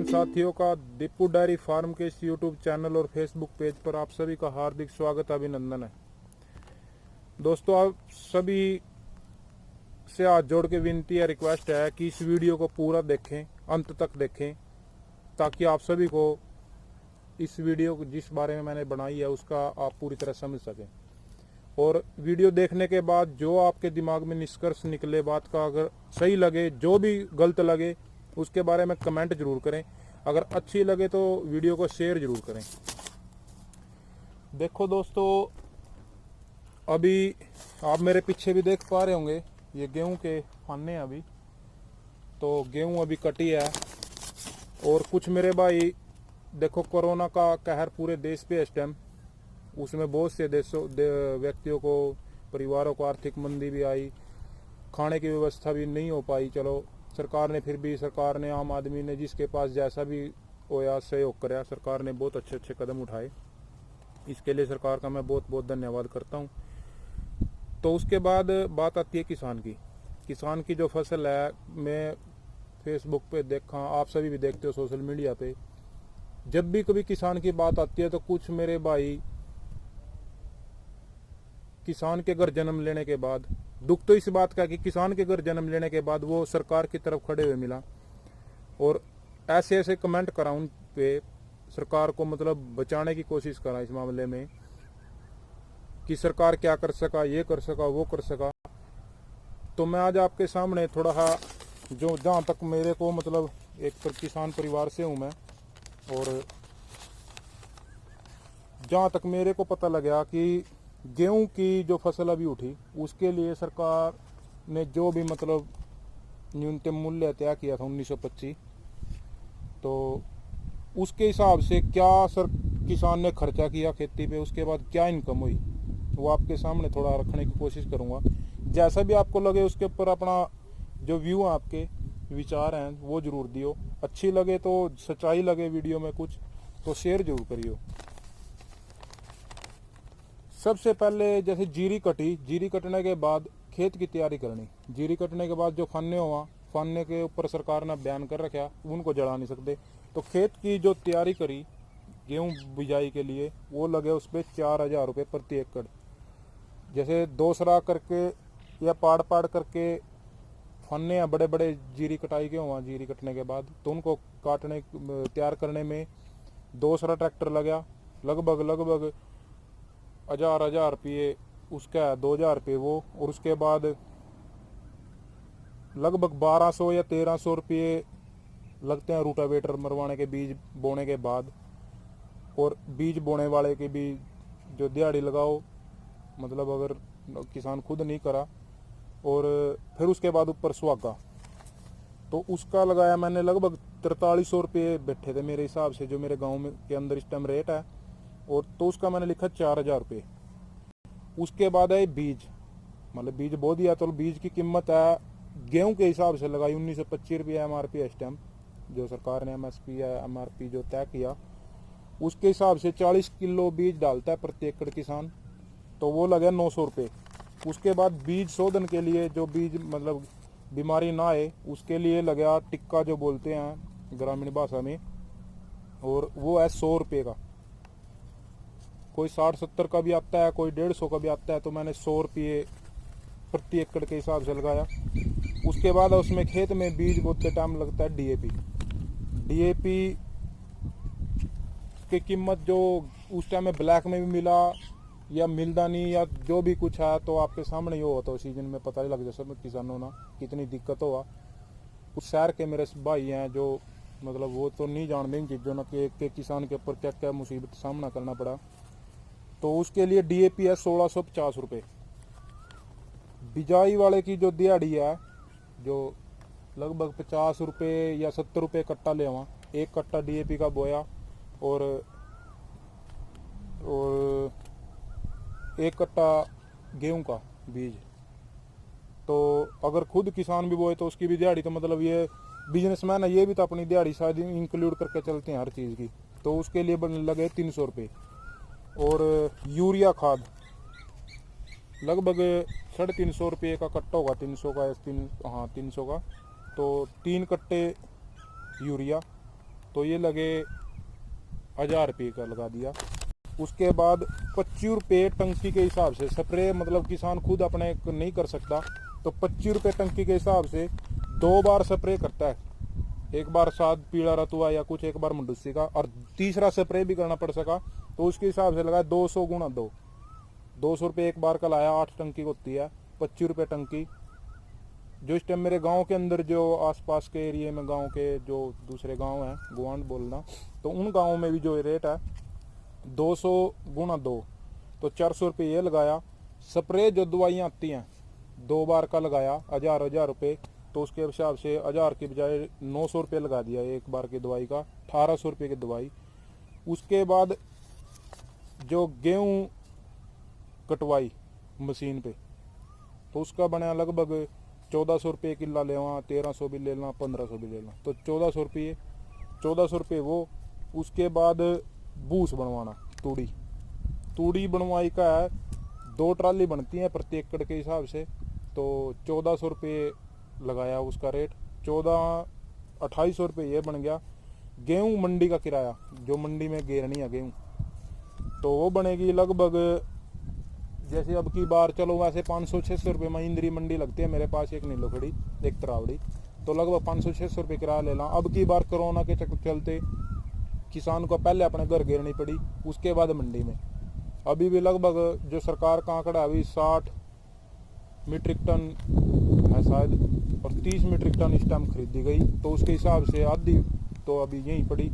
साथियों का Deepu dairy farm के इस यूट्यूब चैनल और फेसबुक पेज पर आप सभी का हार्दिक स्वागत अभिनंदन है। दोस्तों, आप सभी से हाथ जोड़ के विनती या रिक्वेस्ट है कि इस वीडियो को पूरा देखें, अंत तक देखें, ताकि आप सभी को इस वीडियो जिस बारे में मैंने बनाई है उसका आप पूरी तरह समझ सकें। और वीडियो देखने के बाद जो आपके दिमाग में निष्कर्ष निकले बात का, अगर सही लगे, जो भी गलत लगे उसके बारे में कमेंट जरूर करें। अगर अच्छी लगे तो वीडियो को शेयर जरूर करें। देखो दोस्तों, अभी आप मेरे पीछे भी देख पा रहे होंगे, ये गेहूं के फाने हैं। अभी तो गेहूं अभी कटी है। और कुछ मेरे भाई, देखो कोरोना का कहर पूरे देश पे इस टाइम, उसमें बहुत से व्यक्तियों को, परिवारों को आर्थिक मंदी भी आई, खाने की व्यवस्था भी नहीं हो पाई। चलो सरकार ने आम आदमी ने जिसके पास जैसा भी होया सहयोग कराया, सरकार ने बहुत अच्छे अच्छे कदम उठाए। इसके लिए सरकार का मैं बहुत बहुत धन्यवाद करता हूँ। तो उसके बाद बात आती है किसान की जो फसल है। मैं फेसबुक पे देखा, आप सभी भी देखते हो सोशल मीडिया पे, जब भी कभी किसान की बात आती है तो कुछ मेरे भाई किसान के घर जन्म लेने के बाद, दुख तो इस बात का कि किसान के घर जन्म लेने के बाद वो सरकार की तरफ खड़े हुए मिला और ऐसे ऐसे कमेंट करा उन पे, सरकार को मतलब बचाने की कोशिश करा इस मामले में कि सरकार क्या कर सका, ये कर सका, वो कर सका। तो मैं आज आपके सामने थोड़ा सा, जो जहाँ तक मेरे को मतलब, एक किसान परिवार से हूँ मैं, और जहाँ तक मेरे को पता लगा कि गेहूं की जो फसल अभी उठी, उसके लिए सरकार ने जो भी मतलब न्यूनतम मूल्य तय किया था 1925, तो उसके हिसाब से क्या किसान ने खर्चा किया खेती पे, उसके बाद क्या इनकम हुई, वो आपके सामने थोड़ा रखने की कोशिश करूंगा। जैसा भी आपको लगे उसके ऊपर अपना जो व्यू है, आपके विचार हैं, वो जरूर दियो। अच्छी लगे तो, सच्चाई लगे वीडियो में कुछ, तो शेयर जरूर करियो। सबसे पहले जैसे जीरी कटने के बाद खेत की तैयारी करनी। जीरी कटने के बाद जो फाने हुआ, फाने के ऊपर सरकार ने बयान कर रखा, उनको जला नहीं सकते। तो खेत की जो तैयारी करी गेहूं बिजाई के लिए, वो लगे उस पर 4,000 रुपये प्रति एकड़। जैसे दोसरा करके या पाड़ करके फन्ने हैं बड़े बड़े जीरी कटाई के हुआ, जीरी कटने के बाद तो उनको काटने तैयार करने में दूसरा ट्रैक्टर लगा, लगभग 1,000 रुपये उसका, 2,000 रुपये वो, और उसके बाद लगभग 1,200 या 1,300 रुपये लगते हैं रूटावेटर मरवाने के, बीज बोने के बाद। और बीज बोने वाले की भी जो दिहाड़ी लगाओ, मतलब अगर किसान खुद नहीं करा, और फिर उसके बाद ऊपर सुहागा, तो उसका लगाया मैंने लगभग 4300 रुपये बैठे थे मेरे हिसाब से, जो मेरे गांव में के अंदर इस टाइम रेट है। और तो उसका मैंने लिखा 4,000 रुपये। उसके बाद है बीज, मतलब बीज बो दिया, तो बीज की कीमत है गेहूं के हिसाब से लगाई 1925 रुपये MRP इस टाइम, जो सरकार ने MSP या MRP जो तय किया, उसके हिसाब से 40 किलो बीज डालता है प्रति एकड़ किसान, तो वो लगे 900 रुपये। उसके बाद बीज शोधन के लिए, जो बीज मतलब बीमारी ना आए, उसके लिए लगा टिक्का जो बोलते हैं ग्रामीण भाषा में, और वो है 100 रुपये का। कोई 60-70 का भी आता है, कोई 150 का भी आता है, तो मैंने 100 रुपये प्रति एकड़ के हिसाब से लगाया। उसके बाद उसमें खेत में बीज बोते टाइम लगता है DAP की कीमत जो उस टाइम में ब्लैक में भी मिला या मिलता नहीं, या जो भी कुछ है, तो आपके सामने ही हो, तो सीजन में पता ही लग जाए सब किसानों ना कितनी दिक्कत हुआ। उस शहर के मेरे भाई हैं जो मतलब वो तो नहीं जानते इन चीज़ों ना कि एक किसान के ऊपर क्या क्या मुसीबत सामना करना पड़ा। तो उसके लिए DAP है 1,650 रुपये। बिजाई वाले की जो दिहाड़ी है, जो लगभग 50 रुपये या 70 रुपये कट्टा ले आवा, एक कट्टा DAP का बोया, और एक कट्टा गेहूं का बीज। तो अगर खुद किसान भी बोए तो उसकी भी दिहाड़ी, तो मतलब ये बिजनेसमैन है, ये भी तो अपनी दिहाड़ी शायद इंक्लूड करके चलते हैं हर चीज़ की, तो उसके लिए लगे 300 रुपये। और यूरिया खाद लगभग 350 रुपये का कट्टा होगा, 300 का, 300 का, तो 3 कट्टे यूरिया, तो ये लगे 1000 रुपये का लगा दिया। उसके बाद 25 रुपये टंकी के हिसाब से स्प्रे, मतलब किसान खुद अपने नहीं कर सकता, तो 25 रुपये टंकी के हिसाब से 2 बार स्प्रे करता है। एक बार साथ पीला रतुआ या कुछ, एक बार मंडूसी का, और तीसरा स्प्रे भी करना पड़ सका, तो उसके हिसाब से लगाया 200 गुणा 2, 200 रुपये एक बार का लाया। 8 टंकी होती है, 25 रुपये टंकी। जो इस टाइम मेरे गांव के अंदर, जो आसपास के एरिया में गांव के जो दूसरे गांव हैं, गुआंड बोलना, तो उन गांवों में भी जो रेट है 200 गुणा 2, तो 400 रुपये ये लगाया। स्प्रे जो दवाइयाँ आती हैं 2 बार का लगाया 1000 रुपये, तो उसके हिसाब से 1000 की बजाय 900 रुपये लगा दिया एक बार की दवाई का, 1800 रुपये की दवाई। उसके बाद जो गेहूँ कटवाई मशीन पे, तो उसका बना लगभग 1400 रुपये किला लेना, 1300 भी लेना, 1500 भी लेना, तो 1400 रुपये वो। उसके बाद बूस बनवाना, तूड़ी बनवाई का है, 2 ट्राली बनती हैं प्रति एकड़ के हिसाब से, तो 1400 रुपये लगाया उसका रेट। 2800 रुपये ये बन गया। गेहूँ मंडी का किराया, जो मंडी में गेरनी है गेहूँ, तो वो बनेगी लगभग, जैसे अब की बार चलो वैसे 500-600 रुपये में इंद्री मंडी लगती है मेरे पास, एक नीलोखड़ी एक तरावड़ी, तो लगभग 500-600 रुपये किराया ले ला। अब की बार कोरोना के चलते किसान को पहले अपने घर गिरनी पड़ी, उसके बाद मंडी में। अभी भी लगभग जो सरकार का आंकड़ा अभी 60 मीट्रिक टन है शायद, और 30 मीट्रिक टन इस टाइम खरीदी गई, तो उसके हिसाब से आधी तो अभी यहीं पड़ी।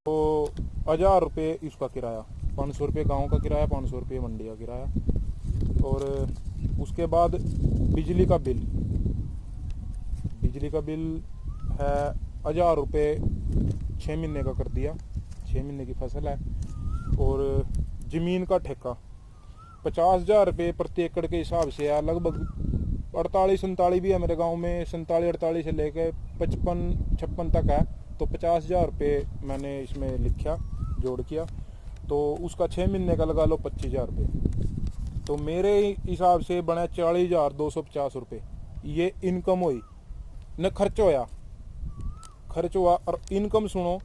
तो 1000 रुपये इसका किराया, 500 रुपये गाँव का किराया, 500 रुपये मंडी का किराया। और उसके बाद बिजली का बिल है 1000 रुपये 6 महीने का कर दिया, 6 महीने की फसल है। और ज़मीन का ठेका 50,000 रुपये प्रति एकड़ के हिसाब से है, लगभग 48-47 भी है मेरे गांव में, 47-48 से लेकर 55-56 तक है, तो 50,000 रुपये मैंने इसमें लिखा, जोड़ किया, तो उसका 6 महीने का लगा लो 25,000 रुपये, तो मेरे हिसाब से बना 40,250 रुपये। ये इनकम हुई न खर्च हुआ। और इनकम सुनो,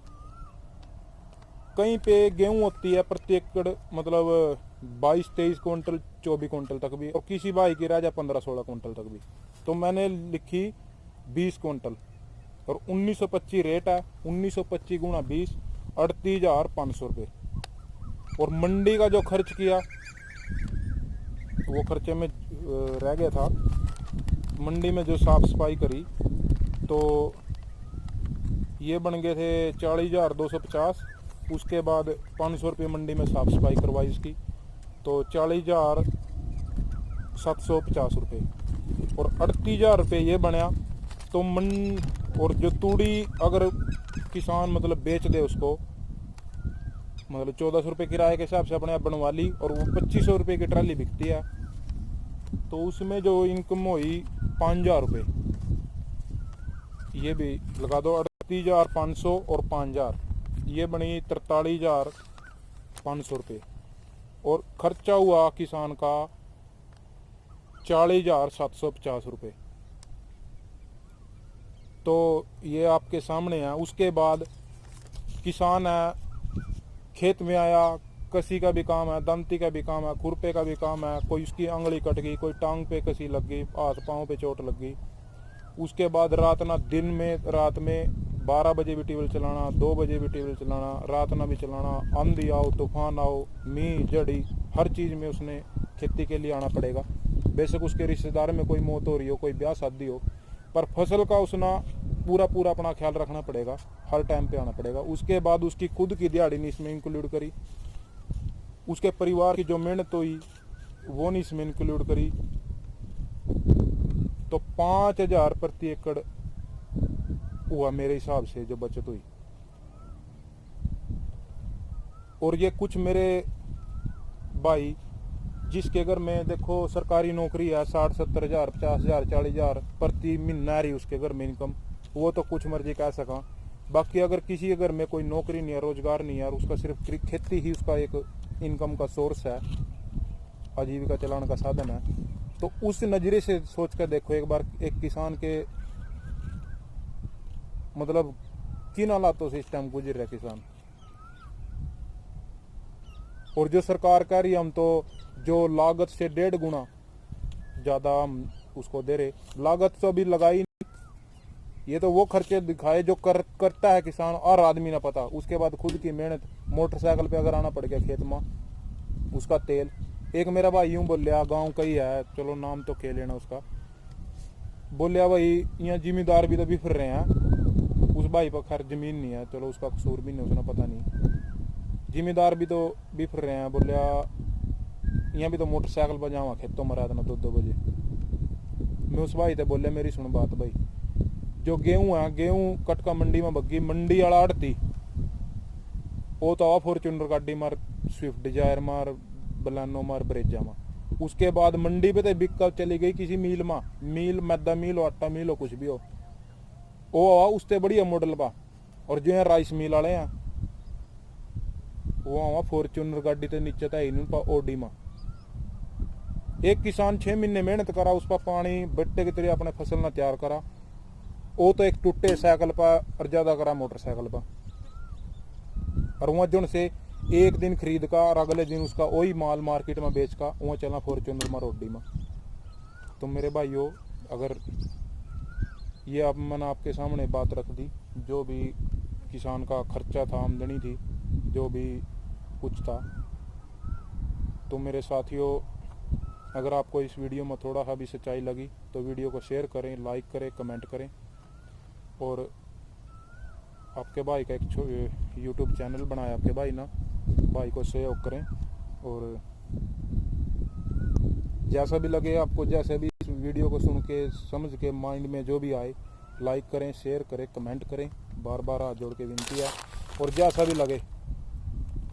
कहीं पे गेहूं होती है प्रति एकड़ मतलब 22-23 क्विंटल 24 क्विंटल तक भी, और किसी भाई की रह जाए 15-16 क्विंटल तक भी, तो मैंने लिखी 20 क्विंटल, और 1925 रेट है, 1925 गुणा 20 38,500 रुपये। और मंडी का जो खर्च किया वो खर्चे में रह गया था। मंडी में जो साफ सफाई करी तो ये बन गए थे 40,250। उसके बाद 500 रुपये मंडी में साफ सफाई करवाई इसकी, तो 40,750 रुपये। और 38,000 रुपये ये बनया। तो और जो तूड़ी अगर किसान मतलब बेच दे उसको, मतलब 1400 रुपये किराए के हिसाब से अपने आप बनवा ली, और वो 2500 रुपये की ट्राली बिकती है, तो उसमें जो इनकम हुई 5,000 रुपये, ये भी लगा दो। 38,500 और 5,000, ये बनी 43,500 रुपये। और खर्चा हुआ किसान का 40,750 रुपये। तो ये आपके सामने है। उसके बाद किसान है, खेत में आया, कसी का भी काम है, दंती का भी काम है, खुरपे का भी काम है, कोई उसकी अंगली कट गई, कोई टांग पे कसी लग गई, हाथ पाँव पे चोट लग गई। उसके बाद रात में 12 बजे भी ट्यूबवेल चलाना, 2 बजे भी ट्यूबवेल चलाना, रात ना भी चलाना, आंधी आओ तूफान आओ मींह जड़ी, हर चीज़ में उसने खेती के लिए आना पड़ेगा। बेशक उसके रिश्तेदार में कोई मौत हो रही हो, कोई ब्याह शादी हो, पर फसल का उसना पूरा अपना ख्याल रखना पड़ेगा, हर टाइम पे आना पड़ेगा। उसके बाद उसकी खुद की दिहाड़ी नहीं इसमें इंक्लूड करी, उसके परिवार की जो मेहनत हुई वो नहीं इसमें इंक्लूड करी, तो 5,000 प्रति एकड़ हुआ मेरे हिसाब से जो बचत हुई। और ये कुछ मेरे भाई जिसके घर में देखो सरकारी नौकरी है, 60-70 हज़ार, 50,000, 40,000 प्रति महीना रही उसके घर में इनकम, वो तो कुछ मर्जी कह सका। बाकी अगर किसी के घर में कोई नौकरी नहीं है, रोजगार नहीं है, और उसका सिर्फ खेती ही उसका एक इनकम का सोर्स है, आजीविका चलाने का साधन है, तो उस नज़रिए से सोच कर देखो एक बार, एक किसान के मतलब किन हालातों से इस टाइम गुजर रहे किसान। और जो सरकार कह रही है हम तो जो लागत से 1.5 गुना ज्यादा हम उसको दे रहे, लागत तो अभी लगाई नहीं, ये तो वो खर्चे दिखाए जो करता है किसान और आदमी ना पता। उसके बाद खुद की मेहनत, मोटरसाइकिल पे अगर आना पड़ गया खेत में, उसका तेल। एक मेरा भाई यूं बोलिया, गांव का ही है, चलो नाम तो कह लेना उसका, बोलिया भाई यहाँ जिम्मेदार भी तो बिफर रहे हैं। उस भाई पर खैर जमीन नहीं है, चलो उसका कसूर भी नहीं, उसने पता नहीं, जिम्मेदार भी तो बिफर रहे हैं। बोलिया यहाँ भी तो मोटरसाइकिल पर जावा खेतों में रात में 2-2 बजे। मैं उस भाई से बोलिया मेरी सुन बात भाई, जो गेहूं है, गेहूं कटका मंडी में बग्गी, मंडी वाला आड़ती वो तो फॉर्च्यूनर गाड़ी मार, स्विफ्ट डिजायर मार, बलानो मार, ब्रेजा मार। उसके बाद मंडी पे तो बिक चली गई किसी मिल में, मिल मैदा मिल हो, आटा मिल हो, कुछ भी हो, वो उससे बढ़िया मॉडल पा। और जो है राइस मिल वाले हैं वो आवा फॉर्च्यूनर गाड़ी तो नीचे तो ही पा ओडी में। एक किसान 6 महीने मेहनत करा, उस पर पानी बट्टे की तरह अपने फसल ना तैयार करा, वो तो एक टूटे साइकिल पर और ज्यादा करा मोटरसाइकिल पर। और वहां जो से एक दिन खरीद का और अगले दिन उसका वही माल मार्केट में बेच का वहां चला फॉर्च्यूनर में रोडी में। तो मेरे भाइयों, अगर ये अब मैंने आपके सामने बात रख दी, जो भी किसान का खर्चा था, आमदनी थी, जो भी कुछ था, तो मेरे साथियों अगर आपको इस वीडियो में थोड़ा सा भी सच्चाई लगी तो वीडियो को शेयर करें, लाइक करें, कमेंट करें। और आपके भाई का एक यूट्यूब चैनल बनाया आपके भाई ना, भाई को सहयोग करें। और जैसा भी लगे आपको, जैसे भी इस वीडियो को सुन के समझ के माइंड में जो भी आए, लाइक करें, शेयर करें, कमेंट करें, बार बार हाथ जोड़ के विनती है। और जैसा भी लगे,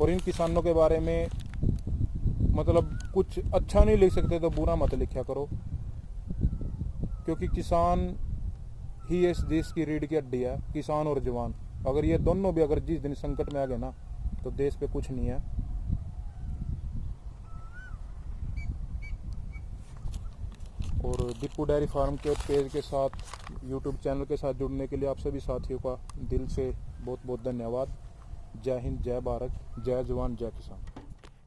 और इन किसानों के बारे में मतलब कुछ अच्छा नहीं लिख सकते तो बुरा मत लिखा करो, क्योंकि किसान ही इस देश की रीढ़ की हड्डी है, किसान और जवान। अगर ये दोनों भी अगर जिस दिन संकट में आ गए ना तो देश पे कुछ नहीं है। और दीपू डेयरी फार्म के पेज के साथ, यूट्यूब चैनल के साथ जुड़ने के लिए आप सभी साथियों का दिल से बहुत बहुत धन्यवाद। जय हिंद, जय भारत, जय जवान, जय किसान।